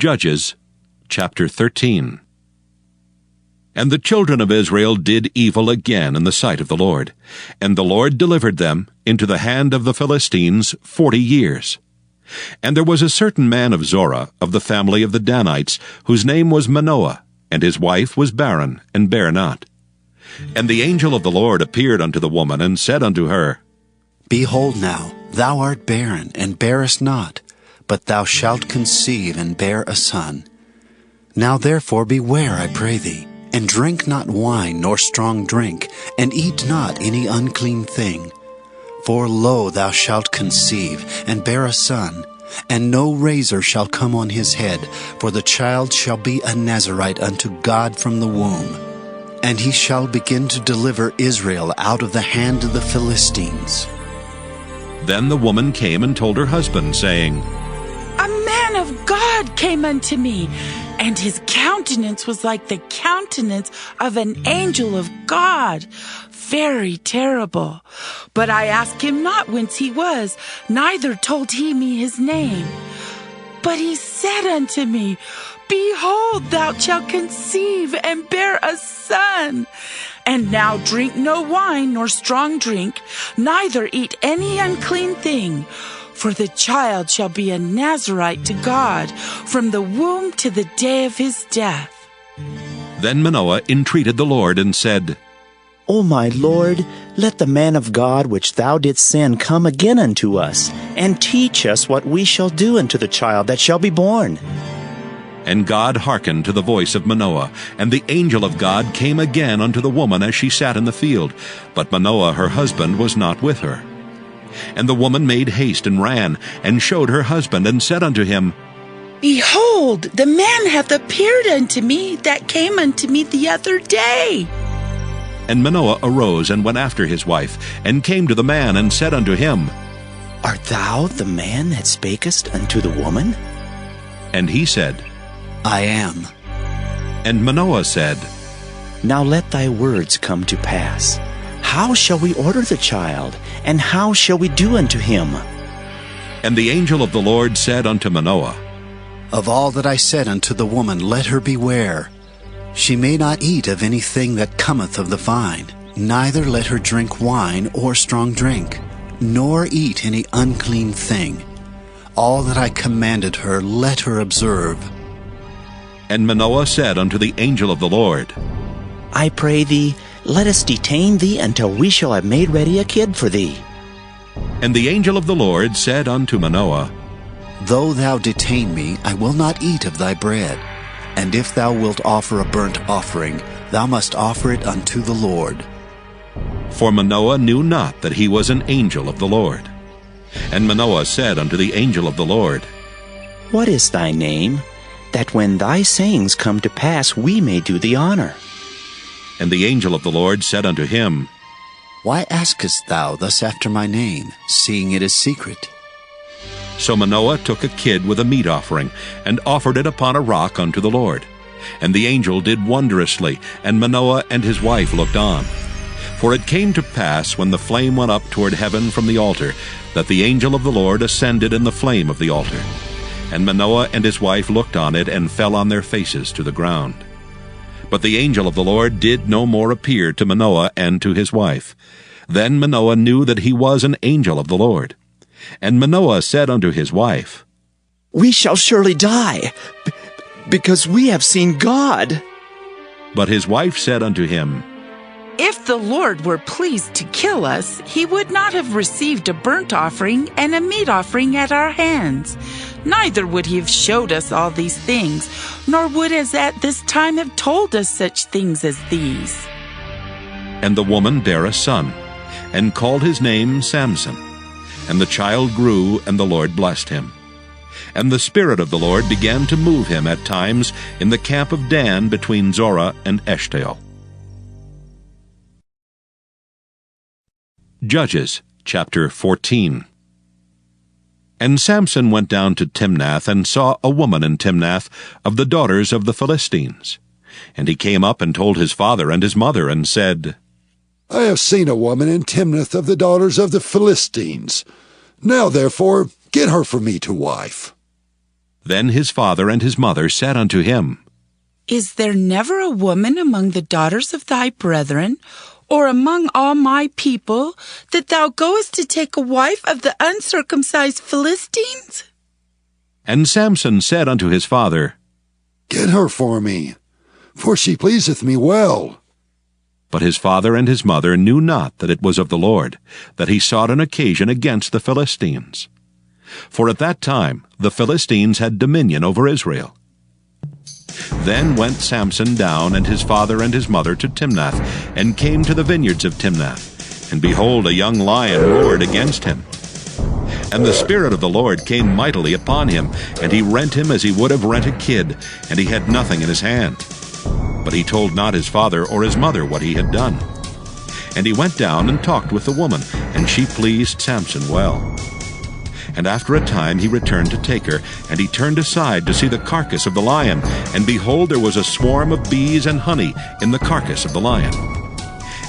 Judges, chapter 13. And the children of Israel did evil again in the sight of the Lord, and the Lord delivered them into the hand of the Philistines 40 years. And there was a certain man of Zorah, of the family of the Danites, whose name was Manoah, and his wife was barren, and bare not. And the angel of the Lord appeared unto the woman, and said unto her, Behold now, thou art barren, and bearest not, but thou shalt conceive, and bear a son. Now therefore beware, I pray thee, and drink not wine nor strong drink, and eat not any unclean thing. For lo, thou shalt conceive, and bear a son, and no razor shall come on his head, for the child shall be a Nazarite unto God from the womb. And he shall begin to deliver Israel out of the hand of the Philistines. Then the woman came and told her husband, saying, A man of God came unto me, and his countenance was like the countenance of an angel of God, very terrible. But I asked him not whence he was, neither told he me his name. But he said unto me, Behold, thou shalt conceive, and bear a son. And now drink no wine nor strong drink, neither eat any unclean thing. For the child shall be a Nazarite to God from the womb to the day of his death. Then Manoah entreated the Lord, and said, O my Lord, let the man of God which thou didst send come again unto us, and teach us what we shall do unto the child that shall be born. And God hearkened to the voice of Manoah, and the angel of God came again unto the woman as she sat in the field. But Manoah her husband was not with her. And the woman made haste and ran, and showed her husband, and said unto him, Behold, the man hath appeared unto me that came unto me the other day. And Manoah arose and went after his wife, and came to the man, and said unto him, Art thou the man that spakest unto the woman? And he said, I am. And Manoah said, Now let thy words come to pass. How shall we order the child, and how shall we do unto him? And the angel of the Lord said unto Manoah, Of all that I said unto the woman, let her beware. She may not eat of anything that cometh of the vine, neither let her drink wine or strong drink, nor eat any unclean thing. All that I commanded her, let her observe. And Manoah said unto the angel of the Lord, I pray thee, let us detain thee until we shall have made ready a kid for thee. And the angel of the Lord said unto Manoah, Though thou detain me, I will not eat of thy bread. And if thou wilt offer a burnt offering, thou must offer it unto the Lord. For Manoah knew not that he was an angel of the Lord. And Manoah said unto the angel of the Lord, What is thy name, that when thy sayings come to pass we may do thee honor? And the angel of the Lord said unto him, Why askest thou thus after my name, seeing it is secret? So Manoah took a kid with a meat offering, and offered it upon a rock unto the Lord. And the angel did wondrously, and Manoah and his wife looked on. For it came to pass, when the flame went up toward heaven from the altar, that the angel of the Lord ascended in the flame of the altar. And Manoah and his wife looked on it, and fell on their faces to the ground. But the angel of the Lord did no more appear to Manoah and to his wife. Then Manoah knew that he was an angel of the Lord. And Manoah said unto his wife, We shall surely die, because we have seen God. But his wife said unto him, If the Lord were pleased to kill us, he would not have received a burnt offering and a meat offering at our hands. Neither would he have showed us all these things, nor would as at this time have told us such things as these. And the woman bare a son, and called his name Samson. And the child grew, and the Lord blessed him. And the Spirit of the Lord began to move him at times in the camp of Dan between Zorah and Eshtaol. Judges, chapter 14. And Samson went down to Timnath, and saw a woman in Timnath of the daughters of the Philistines. And he came up and told his father and his mother, and said, I have seen a woman in Timnath of the daughters of the Philistines. Now therefore get her for me to wife. Then his father and his mother said unto him, Is there never a woman among the daughters of thy brethren, or among all my people, that thou goest to take a wife of the uncircumcised Philistines? And Samson said unto his father, Get her for me, for she pleaseth me well. But his father and his mother knew not that it was of the Lord, that he sought an occasion against the Philistines. For at that time the Philistines had dominion over Israel. Then went Samson down and his father and his mother to Timnath, and came to the vineyards of Timnath. And behold, a young lion roared against him. And the Spirit of the Lord came mightily upon him, and he rent him as he would have rent a kid, and he had nothing in his hand. But he told not his father or his mother what he had done. And he went down and talked with the woman, and she pleased Samson well. And after a time he returned to take her, and he turned aside to see the carcass of the lion, and behold, there was a swarm of bees and honey in the carcass of the lion.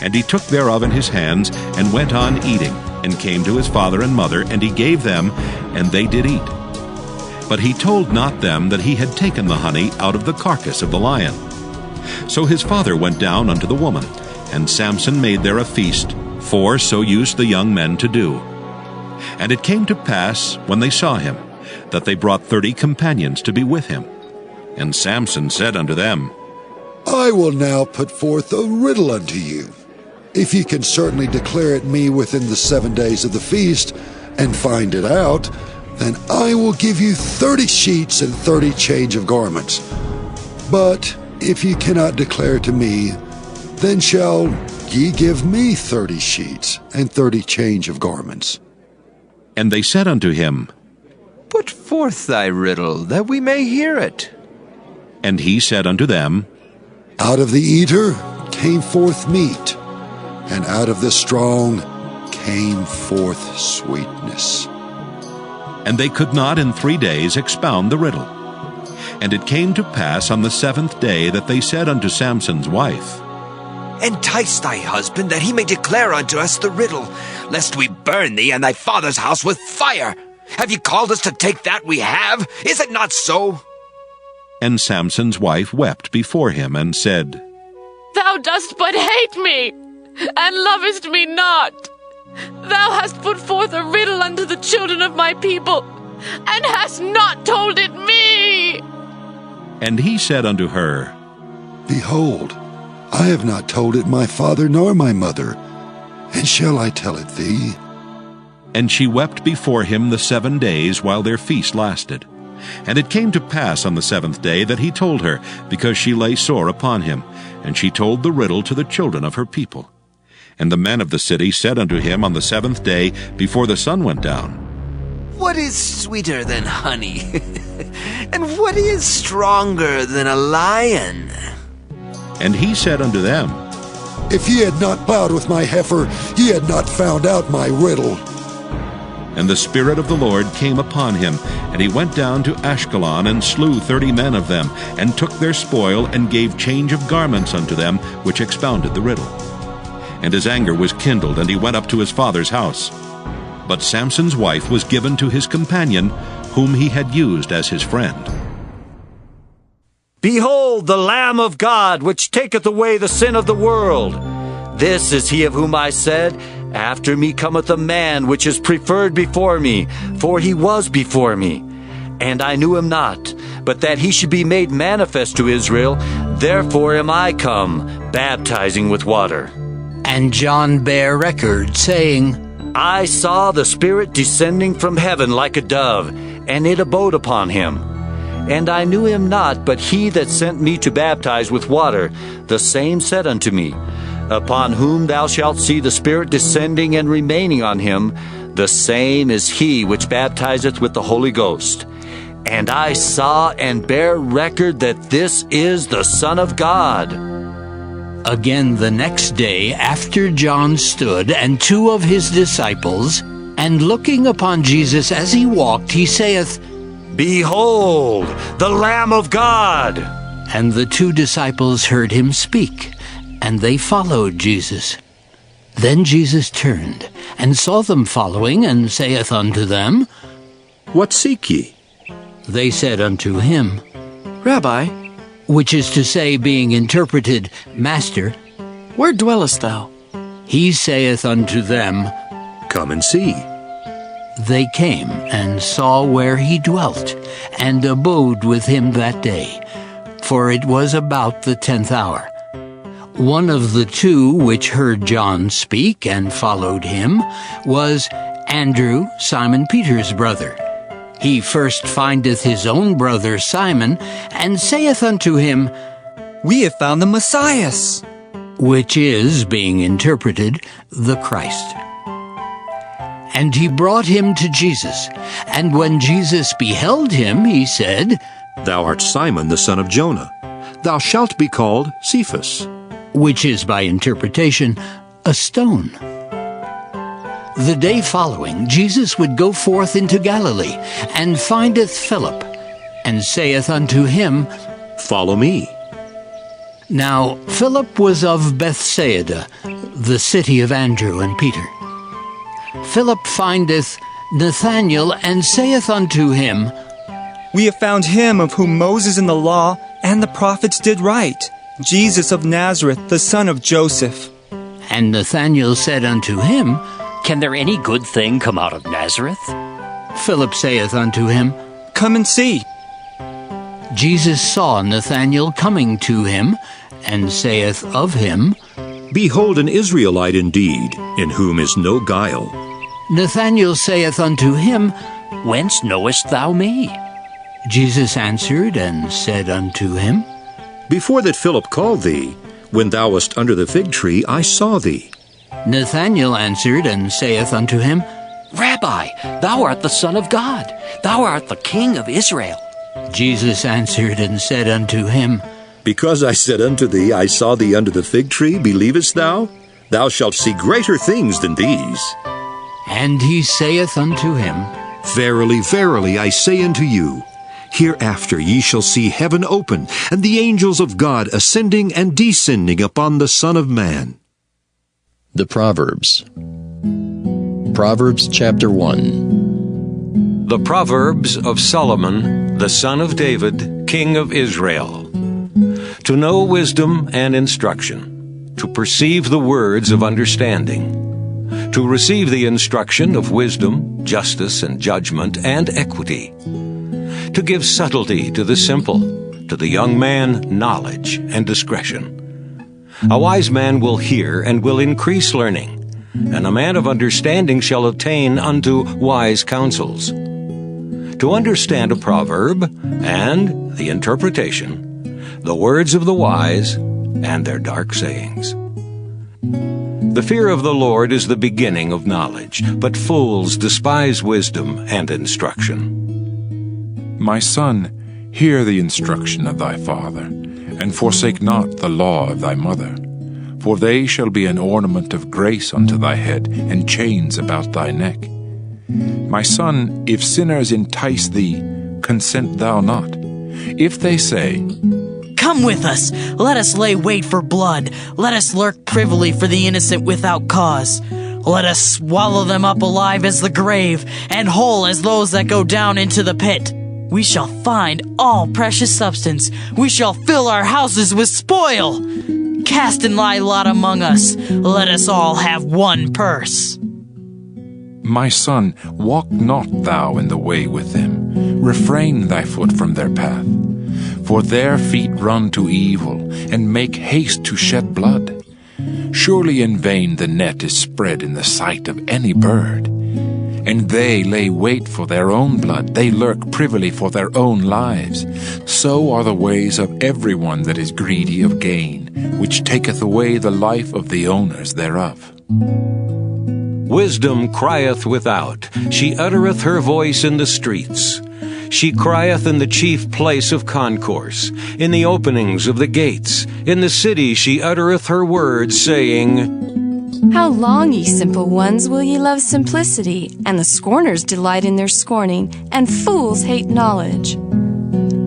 And he took thereof in his hands, and went on eating, and came to his father and mother, and he gave them, and they did eat. But he told not them that he had taken the honey out of the carcass of the lion. So his father went down unto the woman, and Samson made there a feast, for so used the young men to do. And it came to pass, when they saw him, that they brought 30 companions to be with him. And Samson said unto them, I will now put forth a riddle unto you. If ye can certainly declare it me within the 7 days of the feast, and find it out, then I will give you 30 sheets and 30 change of garments. But if ye cannot declare to me, then shall ye give me 30 sheets and 30 change of garments. And they said unto him, Put forth thy riddle, that we may hear it. And he said unto them, Out of the eater came forth meat, and out of the strong came forth sweetness. And they could not in 3 days expound the riddle. And it came to pass on the 7th day that they said unto Samson's wife, Entice thy husband, that he may declare unto us the riddle, lest we burn thee and thy father's house with fire. Have ye called us to take that we have? Is it not so? And Samson's wife wept before him, and said, Thou dost but hate me, and lovest me not. Thou hast put forth a riddle unto the children of my people, and hast not told it me. And he said unto her, Behold, I have not told it my father nor my mother, and shall I tell it thee? And she wept before him the 7 days while their feast lasted. And it came to pass on the 7th day that he told her, because she lay sore upon him. And she told the riddle to the children of her people. And the men of the city said unto him on the 7th day, before the sun went down, What is sweeter than honey? And what is stronger than a lion? And he said unto them, If ye had not plowed with my heifer, ye had not found out my riddle. And the Spirit of the Lord came upon him, and he went down to Ashkelon, and slew 30 men of them, and took their spoil, and gave change of garments unto them, which expounded the riddle. And his anger was kindled, and he went up to his father's house. But Samson's wife was given to his companion, whom he had used as his friend. Behold, the Lamb of God, which taketh away the sin of the world. This is he of whom I said, After me cometh a man which is preferred before me, for he was before me. And I knew him not, but that he should be made manifest to Israel. Therefore am I come, baptizing with water. And John bare record, saying, I saw the Spirit descending from heaven like a dove, and it abode upon him. And I knew him not, but he that sent me to baptize with water, the same said unto me, Upon whom thou shalt see the Spirit descending and remaining on him, the same is he which baptizeth with the Holy Ghost. And I saw and bare record that this is the Son of God. Again the next day after John stood, and 2 of his disciples, and looking upon Jesus as he walked, he saith, Behold, the Lamb of God! And the 2 disciples heard him speak, and they followed Jesus. Then Jesus turned, and saw them following, and saith unto them, What seek ye? They said unto him, Rabbi, which is to say, being interpreted, Master, where dwellest thou? he saith unto them, Come and see. They came and saw where he dwelt, and abode with him that day, for it was about the 10th hour. One of the two which heard John speak and followed him was Andrew, Simon Peter's brother. He first findeth his own brother Simon, and saith unto him, We have found the Messiah, which is, being interpreted, the Christ. And he brought him to Jesus. And when Jesus beheld him, he said, Thou art Simon the son of Jonah. Thou shalt be called Cephas. which is by interpretation, a stone. The day following, Jesus would go forth into Galilee, and findeth Philip, and saith unto him, Follow me. Now Philip was of Bethsaida, the city of Andrew and Peter. Philip findeth Nathanael, and saith unto him, We have found him of whom Moses in the law and the prophets did write, Jesus of Nazareth, the son of Joseph. And Nathanael said unto him, Can there any good thing come out of Nazareth? Philip saith unto him, Come and see. Jesus saw Nathanael coming to him, and saith of him, Behold an Israelite indeed, in whom is no guile. Nathanael saith unto him, Whence knowest thou me? Jesus answered and said unto him, Before that Philip called thee, when thou wast under the fig tree, I saw thee. Nathanael answered and saith unto him, Rabbi, thou art the Son of God. Thou art the King of Israel. Jesus answered and said unto him, Because I said unto thee, I saw thee under the fig tree, believest thou? Thou shalt see greater things than these. And he saith unto him, Verily, verily, I say unto you, hereafter ye shall see heaven open, and the angels of God ascending and descending upon the Son of Man. The Proverbs. Proverbs chapter 1. The Proverbs of Solomon, the son of David, king of Israel. To know wisdom and instruction, to perceive the words of understanding, to receive the instruction of wisdom, justice, and judgment, and equity, to give subtlety to the simple, to the young man knowledge and discretion. A wise man will hear and will increase learning, and a man of understanding shall attain unto wise counsels. To understand a proverb and the interpretation, the words of the wise and their dark sayings. The fear of the Lord is the beginning of knowledge, but fools despise wisdom and instruction. My son, hear the instruction of thy father, and forsake not the law of thy mother. For they shall be an ornament of grace unto thy head, and chains about thy neck. My son, if sinners entice thee, consent thou not. If they say, Come with us, let us lay wait for blood, let us lurk privily for the innocent without cause. Let us swallow them up alive as the grave, and whole as those that go down into the pit. We shall find all precious substance. We shall fill our houses with spoil. Cast in thy lot among us. Let us all have one purse. My son, walk not thou in the way with them. Refrain thy foot from their path. For their feet run to evil, and make haste to shed blood. Surely in vain the net is spread in the sight of any bird. And they lay wait for their own blood, they lurk privily for their own lives. So are the ways of every one that is greedy of gain, which taketh away the life of the owners thereof. Wisdom crieth without, she uttereth her voice in the streets. She crieth in the chief place of concourse, in the openings of the gates. In the city she uttereth her words, saying, How long, ye simple ones, will ye love simplicity? And the scorners delight in their scorning, and fools hate knowledge.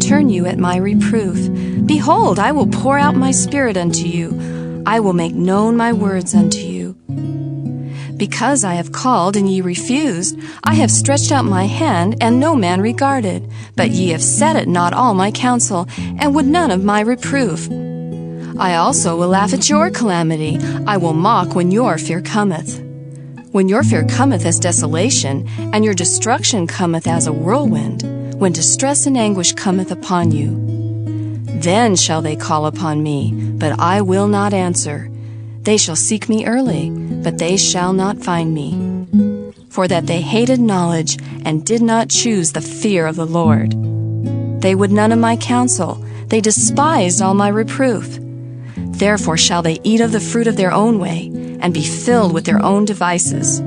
Turn you at my reproof. Behold, I will pour out my spirit unto you. I will make known my words unto you. Because I have called, and ye refused, I have stretched out my hand, and no man regarded. But ye have set at naught all my counsel, and would none of my reproof. I also will laugh at your calamity. I will mock when your fear cometh. When your fear cometh as desolation, and your destruction cometh as a whirlwind, when distress and anguish cometh upon you, then shall they call upon me, but I will not answer. They shall seek me early, but they shall not find me. For that they hated knowledge, and did not choose the fear of the Lord. They would none of my counsel, they despised all my reproof. Therefore shall they eat of the fruit of their own way, and be filled with their own devices.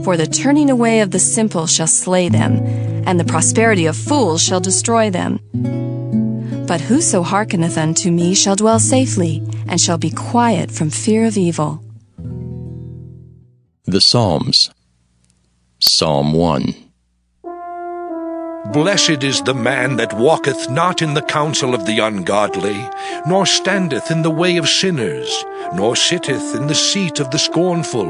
For the turning away of the simple shall slay them, and the prosperity of fools shall destroy them. But whoso hearkeneth unto me shall dwell safely, and shall be quiet from fear of evil. The Psalms. Psalm 1. Blessed is the man that walketh not in the counsel of the ungodly, nor standeth in the way of sinners, nor sitteth in the seat of the scornful.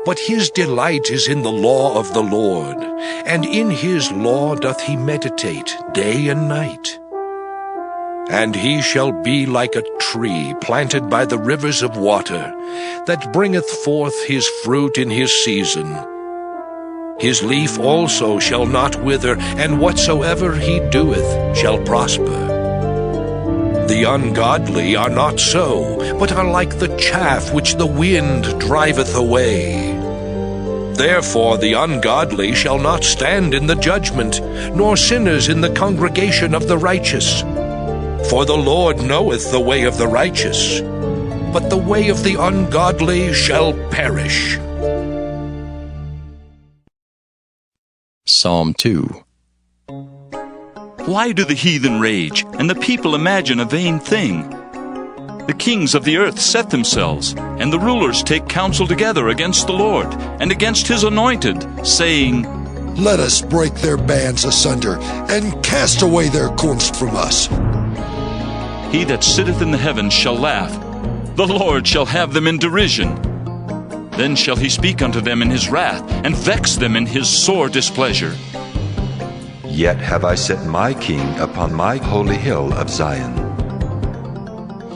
But his delight is in the law of the Lord, and in his law doth he meditate day and night. And he shall be like a tree planted by the rivers of water, that bringeth forth his fruit in his season. His leaf also shall not wither, and whatsoever he doeth shall prosper. The ungodly are not so, but are like the chaff which the wind driveth away. Therefore the ungodly shall not stand in the judgment, nor sinners in the congregation of the righteous. For the Lord knoweth the way of the righteous, but the way of the ungodly shall perish. Psalm 2. Why do the heathen rage, and the people imagine a vain thing? The kings of the earth set themselves, and the rulers take counsel together against the Lord, and against his anointed, saying, Let us break their bands asunder, and cast away their cords from us. He that sitteth in the heavens shall laugh, the Lord shall have them in derision. Then shall he speak unto them in his wrath, and vex them in his sore displeasure. Yet have I set my king upon my holy hill of Zion.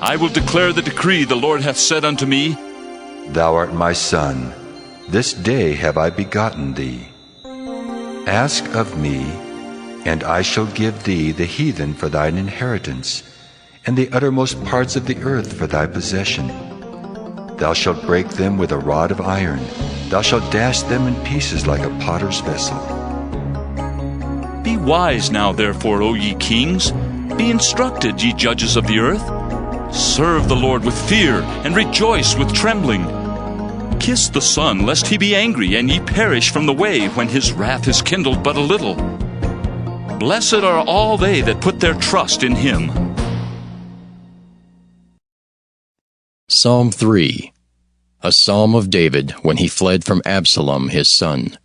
I will declare the decree the Lord hath said unto me, Thou art my son, this day have I begotten thee. Ask of me, and I shall give thee the heathen for thine inheritance, and the uttermost parts of the earth for thy possession. Thou shalt break them with a rod of iron. Thou shalt dash them in pieces like a potter's vessel. Be wise now, therefore, O ye kings. Be instructed, ye judges of the earth. Serve the Lord with fear, and rejoice with trembling. Kiss the Son, lest he be angry, and ye perish from the way, when his wrath is kindled but a little. Blessed are all they that put their trust in him. Psalm 3. A psalm of David when he fled from Absalom his son.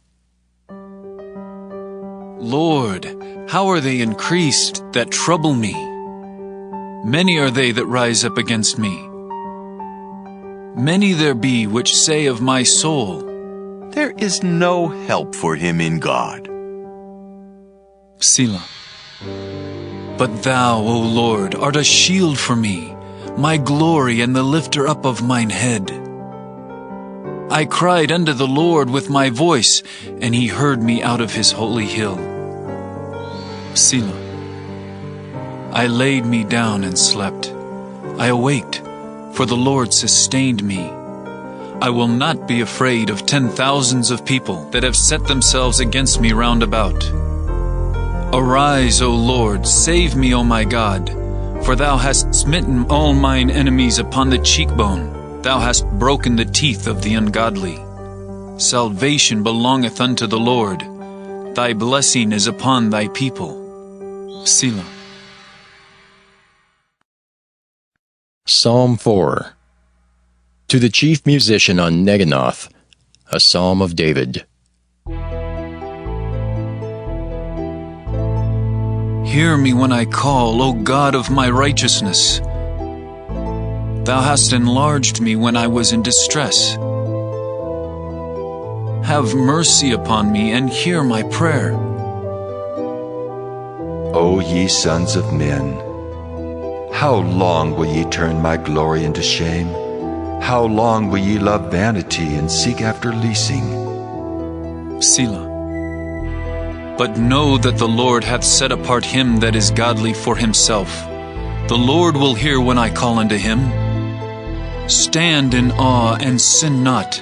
Lord, how are they increased that trouble me? Many are they that rise up against me. Many there be which say of my soul, There is no help for him in God. Selah. But thou, O Lord, art a shield for me, my glory and the lifter up of mine head. I cried unto the Lord with my voice, and he heard me out of his holy hill. Selah. I laid me down and slept. I awaked, for the Lord sustained me. I will not be afraid of 10,000s of people that have set themselves against me round about. Arise, O Lord, save me, O my God, for thou hast smitten all mine enemies upon the cheekbone. Thou hast broken the teeth of the ungodly. Salvation belongeth unto the Lord. Thy blessing is upon thy people. Selah. Psalm 4. To the chief musician on Neginoth, a psalm of David. Hear me when I call, O God of my righteousness. Thou hast enlarged me when I was in distress. have mercy upon me and hear my prayer. O ye sons of men, how long will ye turn my glory into shame? How long will ye love vanity and seek after leasing? Selah. But know that the Lord hath set apart him that is godly for himself. The Lord will hear when I call unto him. Stand in awe and sin not.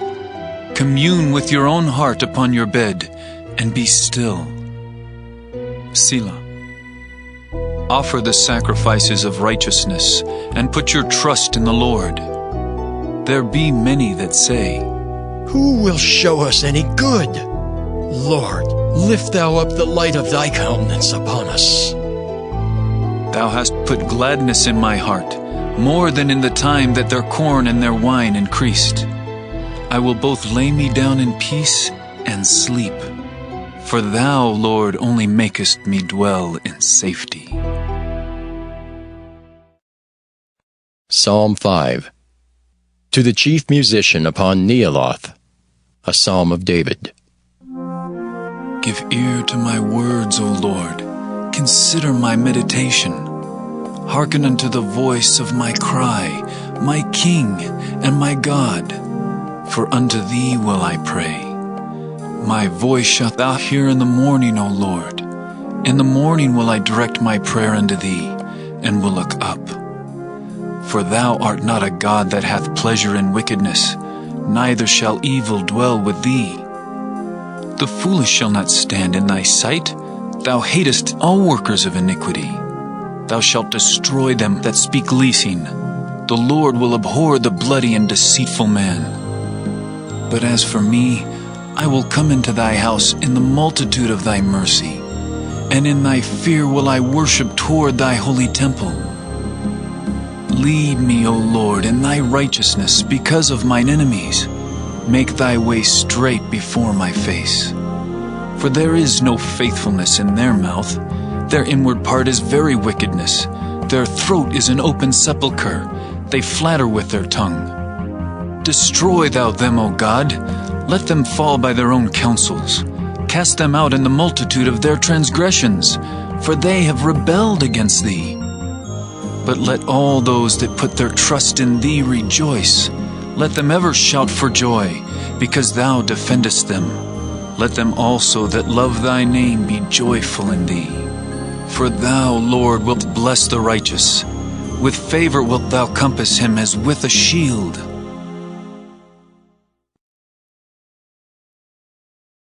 Commune with your own heart upon your bed, and be still. Selah. Offer the sacrifices of righteousness, and put your trust in the Lord. There be many that say, Who will show us any good? Lord, lift thou up the light of thy countenance upon us. Thou hast put gladness in my heart, more than in the time that their corn and their wine increased. I will both lay me down in peace and sleep. For thou, Lord, only makest me dwell in safety. Psalm 5. To the chief musician upon Nealoth, a psalm of David. Give ear to my words, O Lord. Consider my meditation. Hearken unto the voice of my cry, my King and my God. For unto thee will I pray. My voice shalt thou hear in the morning, O Lord. In the morning will I direct my prayer unto thee, and will look up. For thou art not a God that hath pleasure in wickedness, neither shall evil dwell with thee. The foolish shall not stand in thy sight. Thou hatest all workers of iniquity. Thou shalt destroy them that speak leasing. The Lord will abhor the bloody and deceitful man. But as for me, I will come into thy house in the multitude of thy mercy, and in thy fear will I worship toward thy holy temple. Lead me, O Lord, in thy righteousness because of mine enemies. Make thy way straight before my face. For there is no faithfulness in their mouth. Their inward part is very wickedness. Their throat is an open sepulchre. They flatter with their tongue. Destroy thou them, O God. Let them fall by their own counsels. Cast them out in the multitude of their transgressions, for they have rebelled against thee. But let all those that put their trust in thee rejoice. Let them ever shout for joy, because thou defendest them. Let them also that love thy name be joyful in thee. For thou, Lord, wilt bless the righteous. With favor wilt thou compass him as with a shield.